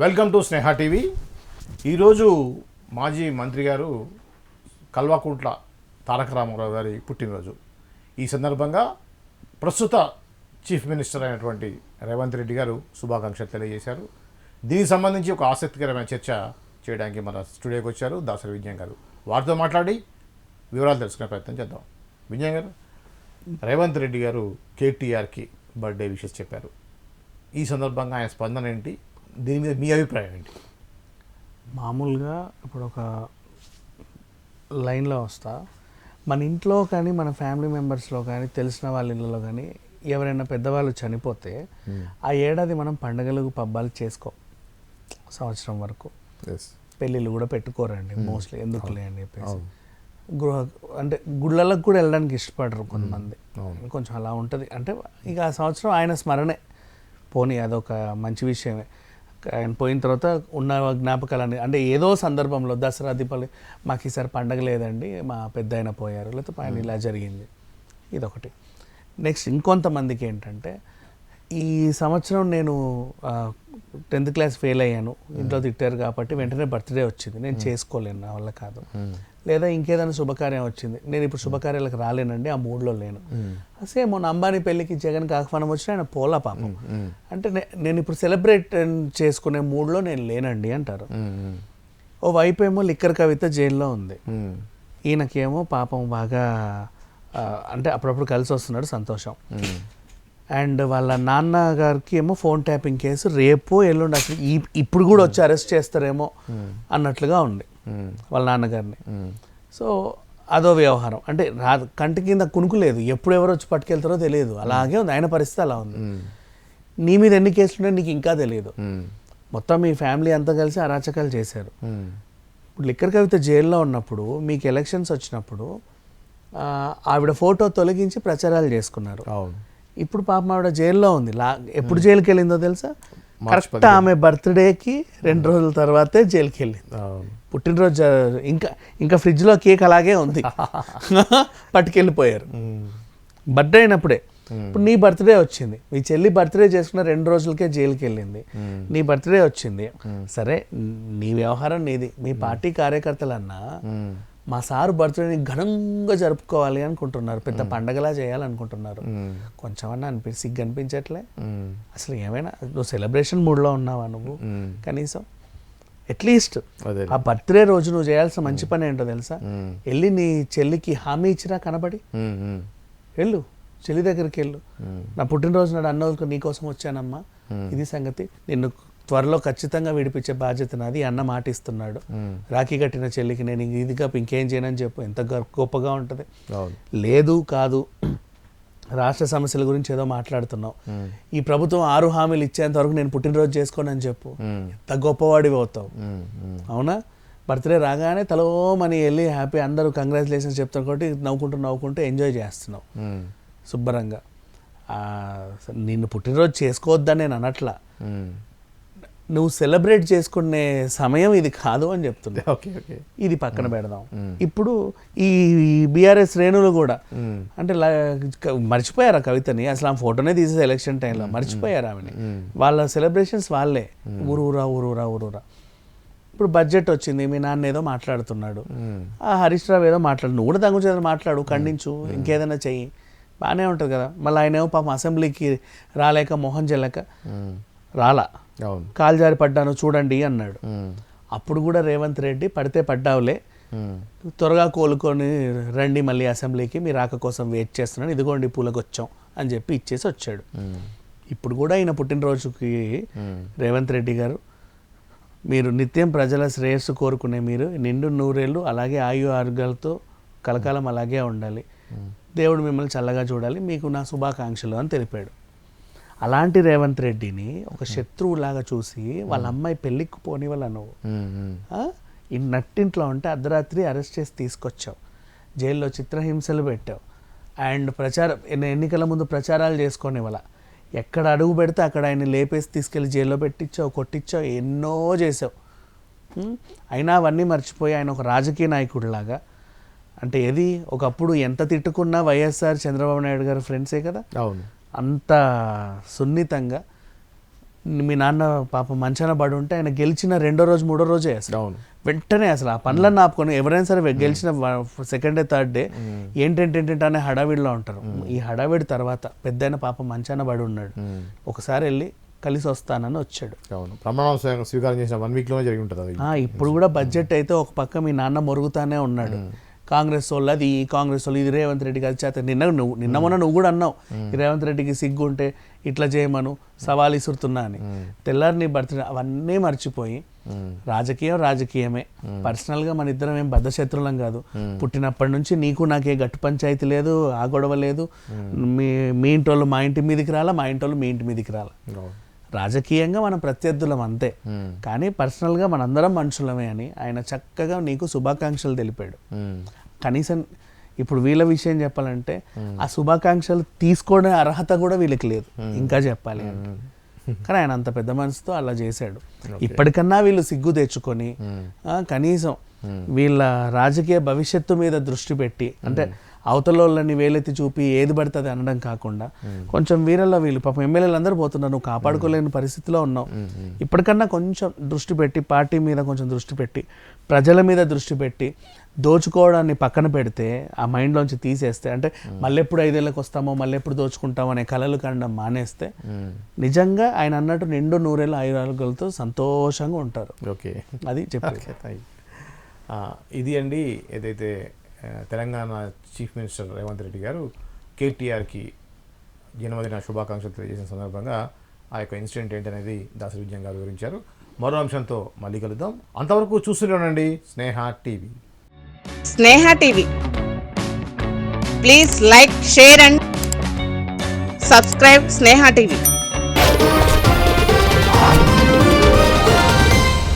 Welcome to Sneha TV. ఈరోజు మాజీ మంత్రి గారు కల్వకుంట్ల తారక రామారావు గారి పుట్టినరోజు. ఈ సందర్భంగా ప్రస్తుత చీఫ్ మినిస్టర్ అయినటువంటి రేవంత్ రెడ్డి గారు శుభాకాంక్షలు తెలియజేశారు. దీనికి సంబంధించి ఒక ఆసక్తికరమైన చర్చ చేయడానికి మన స్టూడియోకి వచ్చారు దాసరి విజయ్ గారు. వారితో మాట్లాడి వివరాలు తెలుసుకునే ప్రయత్నం చేద్దాం. విజయ్ గారు, రేవంత్ రెడ్డి గారు కేటీఆర్కి బర్త్డే విషెస్ చెప్పారు. ఈ సందర్భంగా ఆయన స్పందన ఏంటి, దీని మీద మీ అభిప్రాయం ఏంటి? మామూలుగా ఇప్పుడు ఒక లైన్లో వస్తా, మన ఇంట్లో కానీ మన ఫ్యామిలీ మెంబర్స్లో కానీ తెలిసిన వాళ్ళ ఇళ్ళలో కానీ ఎవరైనా పెద్దవాళ్ళు చనిపోతే ఆ ఏడాది మనం పండుగలకు పబ్బాలు చేసుకో, సంవత్సరం వరకు పెళ్ళిళ్ళు కూడా పెట్టుకోరండి మోస్ట్లీ, ఎందుకులే అని చెప్పేసి. అంటే గుళ్ళలకు కూడా వెళ్ళడానికి ఇష్టపడరు కొంతమంది, కొంచెం అలా ఉంటుంది. అంటే ఇక ఆ సంవత్సరం ఆయన స్మరణే పోనీ, అదొక మంచి విషయమే. ఆయన పోయిన తర్వాత ఉన్న జ్ఞాపకాలని, అంటే ఏదో సందర్భంలో దసరా దీపావళి మాకు ఈసారి పండగ లేదండి, మా పెద్ద ఆయన పోయారు, లేకపోతే ఆయన ఇలా జరిగింది, ఇదొకటి. నెక్స్ట్ ఇంకొంతమందికి ఏంటంటే, ఈ సంవత్సరం నేను 10th క్లాస్ ఫెయిల్ అయ్యాను, ఇంట్లో తిట్టారు కాబట్టి వెంటనే బర్త్డే వచ్చింది, నేను చేసుకోలేను, నా వల్ల కాదు. లేదా ఇంకేదైనా శుభకార్యం వచ్చింది, నేను ఇప్పుడు శుభకార్యాలకు రాలేనండి, ఆ మూడ్లో లేను. సేమ్ మొన్న అంబానీ పెళ్ళికి జగన్కి ఆహ్వానం వచ్చిన ఆయన పోలా పాపం. అంటే నేను ఇప్పుడు సెలబ్రేట్ చేసుకునే మూడ్లో నేను లేనండి అంటారు. ఓ వైపు ఏమో లిక్కర్ కవిత జైల్లో ఉంది, ఈయనకేమో పాపం బాగా అంటే అప్పుడప్పుడు కలిసి వస్తున్నాడు, సంతోషం. అండ్ వాళ్ళ నాన్నగారికి ఏమో ఫోన్ ట్యాపింగ్ కేసు రేపు ఎల్లుండి, అసలు ఇప్పుడు కూడా వచ్చి అరెస్ట్ చేస్తారేమో అన్నట్లుగా ఉంది వాళ్ళ నాన్నగారిని. సో అదో వ్యవహారం, అంటే కంటి కింద కునుకు లేదు, ఎప్పుడు ఎవరు వచ్చి పట్టుకెళ్తారో తెలియదు, అలాగే ఉంది ఆయన పరిస్థితి, అలా ఉంది. నీ మీద ఎన్ని కేసులు ఉన్నాయో నీకు ఇంకా తెలియదు. మొత్తం మీ ఫ్యామిలీ అంతా కలిసి అరాచకాలు చేశారు. ఇప్పుడు లిక్కర్ కవిత జైల్లో ఉన్నప్పుడు మీకు ఎలక్షన్స్ వచ్చినప్పుడు ఆవిడ ఫోటో తొలగించి ప్రచారాలు చేసుకున్నారు. ఇప్పుడు పాపం ఆవిడ జైల్లో ఉంది. ఎప్పుడు జైలుకి వెళ్ళిందో తెలుసా? కరెక్ట్ ఆమె బర్త్డేకి 2 రోజుల తర్వాతే జైలుకి వెళ్ళింది. పుట్టినరోజు ఇంకా ఫ్రిడ్జ్లో కేక్ అలాగే ఉంది, పట్టుకెళ్ళిపోయారు బర్త్డే అయినప్పుడే. ఇప్పుడు నీ బర్త్డే వచ్చింది, మీ చెల్లి బర్త్డే చేసుకున్న 2 రోజులకే జైలుకి వెళ్ళింది, నీ బర్త్డే వచ్చింది. సరే, నీ వ్యవహారం నీది. మీ పార్టీ కార్యకర్తలన్నా మా సారు బర్త్డేని ఘనంగా జరుపుకోవాలి అనుకుంటున్నారు, పెద్ద పండగలా చేయాలనుకుంటున్నారు. కొంచెమన్నా సిగ్గు అనిపించట్లే? అసలు ఏమైనా నువ్వు సెలబ్రేషన్ మూడ్లో ఉన్నావా నువ్వు? కనీసం అట్లీస్ట్ ఆ బర్త్డే రోజు నువ్వు చేయాల్సిన మంచి పని ఏంటో తెలుసా? వెళ్ళి నీ చెల్లికి హామీ ఇచ్చినా కనబడి వెళ్ళు, చెల్లి దగ్గరికి వెళ్ళు. నా పుట్టినరోజు నాడు అన్నోళ్ళకు నీకోసం వచ్చానమ్మా, ఇది సంగతి, నిన్ను త్వరలో ఖచ్చితంగా విడిపించే బాధ్యత నాది, అన్న మాట ఇస్తున్నాడు. రాఖీ కట్టిన చెల్లికి నేను ఇదిగా ఇంకేం చేయనని చెప్పు, ఎంత గొప్పగా ఉంటుంది. లేదు కాదు, రాష్ట్ర సమస్యల గురించి ఏదో మాట్లాడుతున్నావు, ఈ ప్రభుత్వం 6 హామీలు ఇచ్చేంత వరకు నేను పుట్టినరోజు చేసుకోనని చెప్పు, ఎంత గొప్పవాడివి అవుతావు. అవునా? బర్త్డే రాగానే తలోమని వెళ్ళి హ్యాపీ, అందరూ కంగ్రాచులేషన్స్ చెప్తారు కాబట్టి నవ్వుకుంటూ ఎంజాయ్ చేస్తున్నావు శుభ్రంగా. నిన్ను పుట్టినరోజు చేసుకోవద్దని నేను అనట్లా, నువ్వు సెలబ్రేట్ చేసుకునే సమయం ఇది కాదు అని చెప్తుంది. ఇది పక్కన పెడదాం. ఇప్పుడు ఈ బీఆర్ఎస్ శ్రేణులు కూడా అంటే మర్చిపోయారు ఆ కవితని, అసలు ఆ ఫోటోనే తీసేసి ఎలక్షన్ టైంలో మర్చిపోయారు ఆమెని. వాళ్ళ సెలబ్రేషన్స్ వాళ్ళే, ఊరూరా. ఇప్పుడు బడ్జెట్ వచ్చింది, మీ నాన్న ఏదో మాట్లాడుతున్నాడు, ఆ హరీష్ రావు ఏదో మాట్లాడు, నువ్వు కూడా తగ్గు చేద్దాం, మాట్లాడు, ఖండించు, ఇంకేదైనా చెయ్యి, బాగానే ఉంటుంది కదా. మళ్ళీ ఆయన ఏమో పాపం అసెంబ్లీకి రాలేక మొహం చెల్లక రాలా, కాలు జారి పడ్డాను చూడండి అన్నాడు. అప్పుడు కూడా రేవంత్ రెడ్డి పడితే పడ్డావులే, త్వరగా కోలుకొని రండి మళ్ళీ అసెంబ్లీకి, మీ రాక కోసం వెయిట్ చేస్తున్నాను, ఇదిగోండి పూలకొచ్చాం అని చెప్పి ఇచ్చేసి వచ్చాడు. ఇప్పుడు కూడా ఈయన పుట్టినరోజుకి రేవంత్ రెడ్డి గారు, మీరు నిత్యం ప్రజల శ్రేయస్సు కోరుకునే మీరు నిండు నూరేళ్ళు అలాగే ఆయు ఆరోగ్యాలతో కలకాలం అలాగే ఉండాలి, దేవుడు మిమ్మల్ని చల్లగా చూడాలి, మీకు నా శుభాకాంక్షలు అని తెలిపాడు. అలాంటి రేవంత్ రెడ్డిని ఒక శత్రువులాగా చూసి వాళ్ళ అమ్మాయి పెళ్ళికి పోని వాళ్ళ నువ్వు ఈ నట్టింట్లో ఉంటే అర్ధరాత్రి అరెస్ట్ చేసి తీసుకొచ్చావు, జైల్లో చిత్రహింసలు పెట్టావు, అండ్ ఎన్నికల ముందు ప్రచారాలు చేసుకునే వాళ్ళ ఎక్కడ అడుగు పెడితే అక్కడ ఆయన లేపేసి తీసుకెళ్ళి జైల్లో పెట్టించావు, కొట్టించావు, ఎన్నో చేసావు. అయినా అవన్నీ మర్చిపోయి ఆయన ఒక రాజకీయ నాయకుడిలాగా, అంటే ఏది ఒకప్పుడు ఎంత తిట్టుకున్నా వైఎస్ఆర్ చంద్రబాబు నాయుడు గారు ఫ్రెండ్సే కదా, అవును, అంత సున్నితంగా మీ నాన్న పాప మంచాన పడి ఉంటే ఆయన గెలిచిన రెండో రోజు మూడో రోజే అసలు అవును. వెంటనే అసలు ఆ పనులన్నీ ఆపుకొని ఎవరైనా సరే గెలిచిన సెకండ్ డే థర్డ్ డే ఏంటంటే అనే హడావిడిలో ఉంటారు. ఈ హడావిడి తర్వాత పెద్దయిన పాప మంచాన పడి ఉన్నాడు. ఒకసారి వెళ్ళి కలిసి వస్తానని వచ్చాడు. అవును, ప్రమాణం స్వీకారం చేసిన 1 వీక్లోనే జరిగి ఉంటుంది అది. ఇప్పుడు కూడా బడ్జెట్ అయితే ఒక పక్క మీ నాన్న మొరుగుతానే ఉన్నాడు. కాంగ్రెస్ వాళ్ళు అది, కాంగ్రెస్ వాళ్ళు ఇది, రేవంత్ రెడ్డికి అది చేత నిన్న మొన్న నువ్వు కూడా అన్నావు ఈ రేవంత్ రెడ్డికి సిగ్గు ఉంటే ఇట్లా చేయమను సవాల్ ఇసురుతున్నా అని. తెల్లారి నీ బర్త్డే అవన్నీ మర్చిపోయి రాజకీయమే. పర్సనల్గా మన ఇద్దరం ఏం బద్ధశత్రులం కాదు. పుట్టినప్పటి నుంచి నీకు నాకే గట్టు పంచాయతీ లేదు, ఆ గొడవ లేదు. మీ ఇంటోళ్ళు మా ఇంటి మీదకి రాలా, మా ఇంటోళ్ళు మీ ఇంటి మీదకి రాలా. రాజకీయంగా మనం ప్రత్యర్థులం అంతే, కానీ పర్సనల్గా మనందరం మనుషులమే అని ఆయన చక్కగా నీకు శుభాకాంక్షలు తెలిపాడు. కనీసం ఇప్పుడు వీళ్ళ విషయం చెప్పాలంటే ఆ శుభాకాంక్షలు తీసుకోవడం అర్హత కూడా వీళ్ళకి లేదు ఇంకా చెప్పాలి అంటే. కానీ ఆయన అంత పెద్ద మనసుతో అలా చేశాడు. ఇప్పటికన్నా వీళ్ళు సిగ్గు తెచ్చుకొని కనీసం వీళ్ళ రాజకీయ భవిష్యత్తు మీద దృష్టి పెట్టి, అంటే అవతల వాళ్ళని వేలెత్తి చూపి ఏది పడుతుంది అనడం కాకుండా కొంచెం వీరల్లో వీళ్ళు పాపం ఎమ్మెల్యేలు అందరూ పోతున్నారు, నువ్వు కాపాడుకోలేని పరిస్థితిలో ఉన్నావు. ఇప్పటికన్నా కొంచెం దృష్టి పెట్టి పార్టీ మీద కొంచెం దృష్టి పెట్టి ప్రజల మీద దృష్టి పెట్టి దోచుకోవడాన్ని పక్కన పెడితే ఆ మైండ్లోంచి తీసేస్తే, అంటే మళ్ళీ ఎప్పుడు 5 ఏళ్ళకి వస్తామో మళ్ళీ ఎప్పుడు దోచుకుంటామో అనే కలలు కనడం మానేస్తే నిజంగా ఆయన అన్నట్టు నిండు 100 ఏళ్ళ ఆయురాలతో సంతోషంగా ఉంటారు. ఓకే, అది చెప్పారు. ఇది అండి ఏదైతే తెలంగాణ చీఫ్ మినిస్టర్ రేవంత్ రెడ్డి గారు కేటీఆర్కి జన్మదిన శుభాకాంక్షలు తెలియజేసిన సందర్భంగా ఆ యొక్క ఇన్సిడెంట్ ఏంటనేది దాసరి విజయం గారు వివరించారు. మరో అంశంతో మళ్ళీ కలుద్దాం. అంతవరకు చూస్తూనే ఉండండి Sneha TV. Sneha TV, please like, share and subscribe Sneha TV.